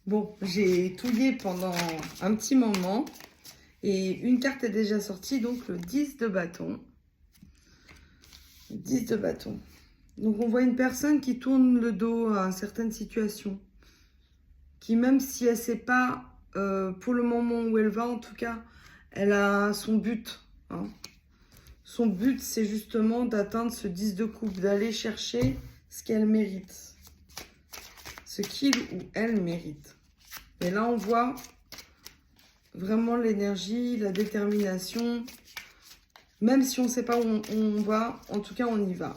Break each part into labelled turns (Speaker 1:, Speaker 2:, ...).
Speaker 1: Bon, j'ai touillé pendant un petit moment et une carte est déjà sortie, donc le 10 de bâton. 10 de bâton. Donc on voit une personne qui tourne le dos à une certaine situation, qui même si elle ne sait pas pour le moment où elle va, en tout cas, elle a son but. Hein. Son but, c'est justement d'atteindre ce 10 de coupe, d'aller chercher ce qu'elle mérite, ce qu'il ou elle mérite. Et là, on voit vraiment l'énergie, la détermination. Même si on ne sait pas où on va, en tout cas, on y va.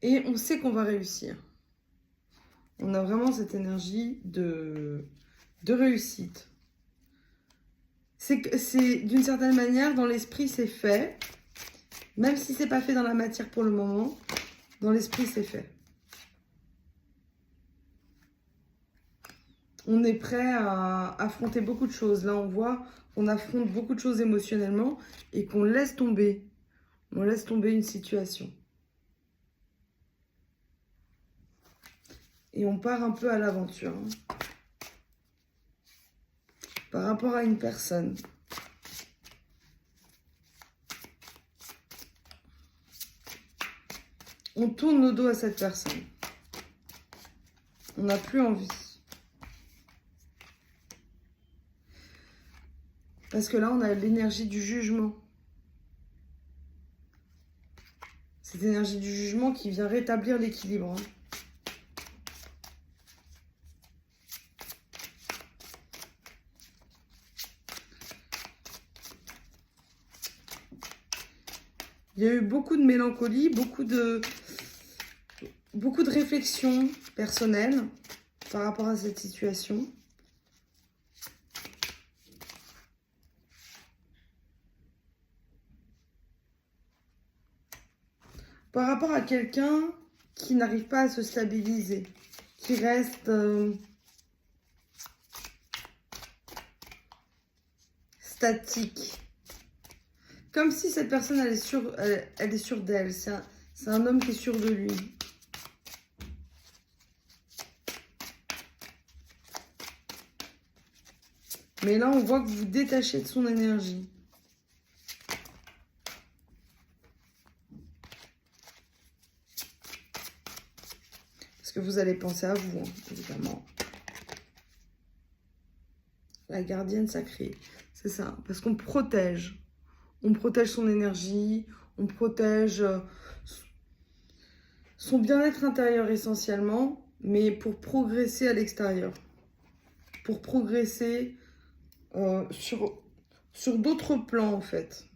Speaker 1: Et on sait qu'on va réussir. On a vraiment cette énergie de réussite. C'est d'une certaine manière, dans l'esprit, c'est fait. Même si ce n'est pas fait dans la matière pour le moment, dans l'esprit, c'est fait. On est prêt à affronter beaucoup de choses. Là, on voit qu'on affronte beaucoup de choses émotionnellement et qu'on laisse tomber. On laisse tomber une situation. Et on part un peu à l'aventure. Hein. Par rapport à une personne. On tourne le dos à cette personne. On n'a plus envie. Parce que là, on a l'énergie du jugement. Cette énergie du jugement qui vient rétablir l'équilibre. Hein. Il y a eu beaucoup de mélancolie, beaucoup de réflexion personnelle par rapport à cette situation. Par rapport à quelqu'un qui n'arrive pas à se stabiliser, qui reste statique. Comme si cette personne, elle est sûre d'elle. C'est un homme qui est sûr de lui. Mais là, on voit que vous vous détachez de son énergie. Parce que vous allez penser à vous, hein, évidemment. La gardienne sacrée, c'est ça. Parce qu'on protège. On protège son énergie, on protège son bien-être intérieur essentiellement, mais pour progresser à l'extérieur. Pour progresser sur d'autres plans, en fait.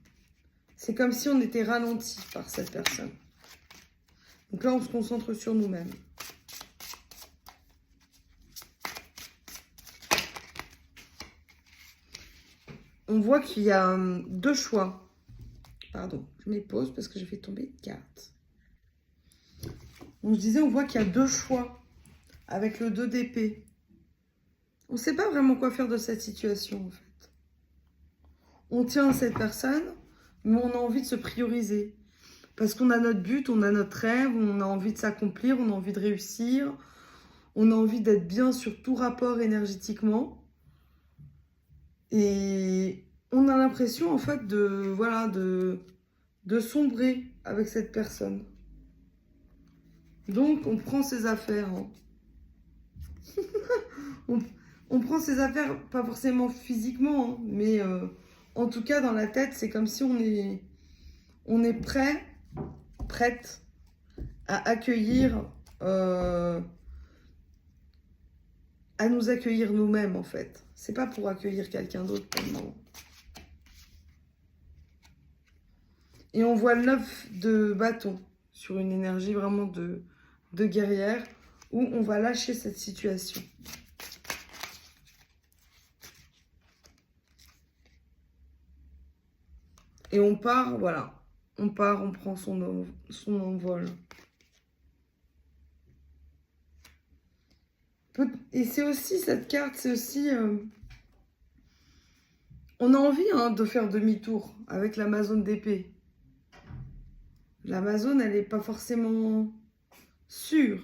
Speaker 1: C'est comme si on était ralenti par cette personne. Donc là, on se concentre sur nous-mêmes. On voit qu'il y a deux choix. Pardon, je mets pause parce que j'ai fait tomber une carte. Donc, je disais, on voit qu'il y a deux choix avec le 2 d'épée. On ne sait pas vraiment quoi faire de cette situation, en fait. On tient à cette personne, mais on a envie de se prioriser. Parce qu'on a notre but, on a notre rêve, on a envie de s'accomplir, on a envie de réussir, on a envie d'être bien sur tout rapport énergétiquement. Et on a l'impression, en fait, de sombrer avec cette personne. Donc, on prend ses affaires. Hein. on prend ses affaires, pas forcément physiquement, hein, mais en tout cas, dans la tête, c'est comme si on est prête à accueillir, à nous accueillir nous-mêmes, en fait. C'est pas pour accueillir quelqu'un d'autre pour le moment. Et on voit le 9 de bâton sur une énergie vraiment de guerrière où on va lâcher cette situation. Et on part, voilà. On part, on prend son envol. Et c'est aussi, cette carte, c'est aussi On a envie hein, de faire demi-tour avec l'Amazone d'épée. L'Amazone, elle n'est pas forcément sûre.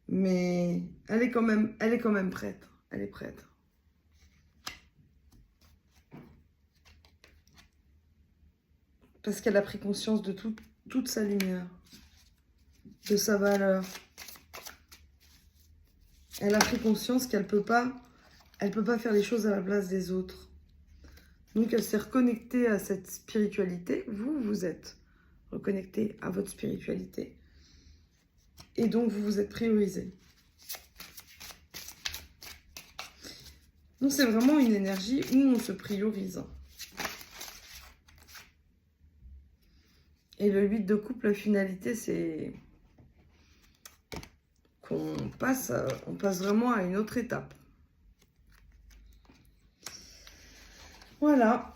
Speaker 1: Mais elle est quand même prête. Elle est prête. Parce qu'elle a pris conscience de toute sa lumière. De sa valeur. Elle a pris conscience qu'elle peut pas faire les choses à la place des autres. Donc elle s'est reconnectée à cette spiritualité. Vous êtes reconnecté à votre spiritualité. Et donc vous vous êtes priorisé. Donc c'est vraiment une énergie où on se priorise. Et le 8 de coupe, la finalité, c'est qu'on passe vraiment à une autre étape. Voilà.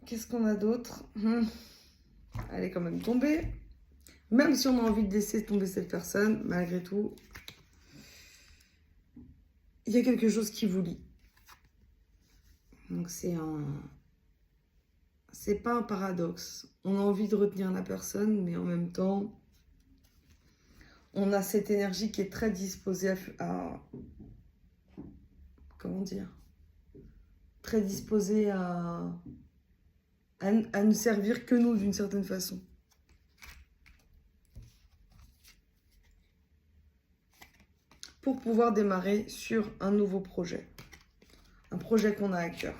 Speaker 1: Qu'est-ce qu'on a d'autre? Elle est quand même tombée. Même si on a envie de laisser tomber cette personne, malgré tout, il y a quelque chose qui vous lie. Donc c'est pas un paradoxe. On a envie de retenir la personne, mais en même temps, on a cette énergie qui est très disposée à comment dire? Très disposée à ne servir que nous d'une certaine façon. Pour pouvoir démarrer sur un nouveau projet. Un projet qu'on a à cœur.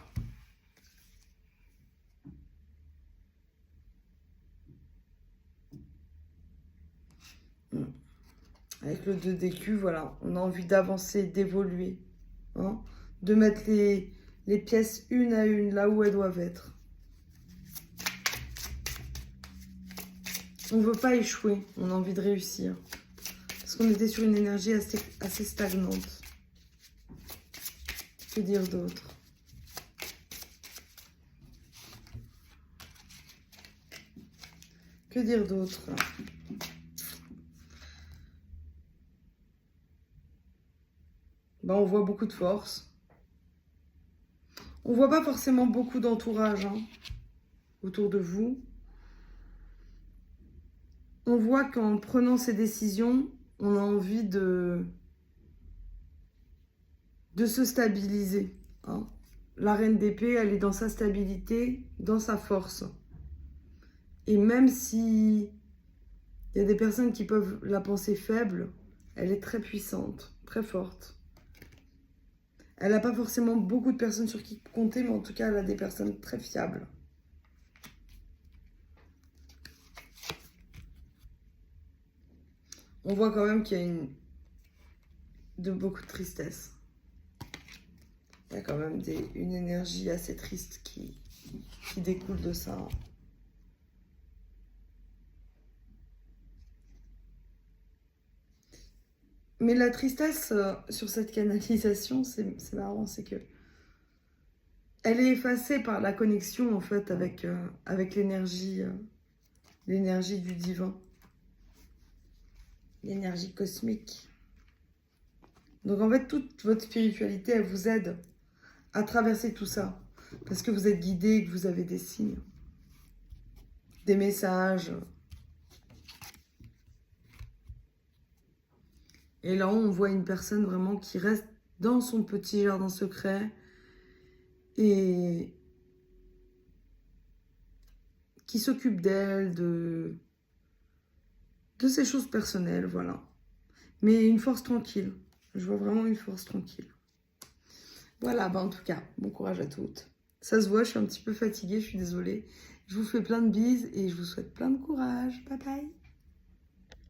Speaker 1: Avec le 2 d'écu, voilà, on a envie d'avancer, d'évoluer. Hein, de mettre les pièces une à une là où elles doivent être. On ne veut pas échouer, on a envie de réussir. Parce qu'on était sur une énergie assez stagnante. Que dire d'autre? Que dire d'autre? Ben, on voit beaucoup de force. On voit pas forcément beaucoup d'entourage hein, autour de vous. On voit qu'en prenant ces décisions, on a envie de se stabiliser. Hein. La reine d'épée, elle est dans sa stabilité, dans sa force. Et même si il y a des personnes qui peuvent la penser faible, elle est très puissante, très forte. Elle n'a pas forcément beaucoup de personnes sur qui compter, mais en tout cas, elle a des personnes très fiables. On voit quand même qu'il y a beaucoup de tristesse. Il y a quand même une énergie assez triste qui découle de ça. Mais la tristesse sur cette canalisation, c'est marrant, c'est que elle est effacée par la connexion en fait avec l'énergie du divin, l'énergie cosmique. Donc en fait, toute votre spiritualité, elle vous aide à traverser tout ça. Parce que vous êtes guidé et que vous avez des signes, des messages. Et là, on voit une personne vraiment qui reste dans son petit jardin secret et qui s'occupe d'elle, de ses choses personnelles, voilà. Mais une force tranquille. Je vois vraiment une force tranquille. Voilà, bah en tout cas, bon courage à toutes. Ça se voit, je suis un petit peu fatiguée, je suis désolée. Je vous fais plein de bises et je vous souhaite plein de courage. Bye bye.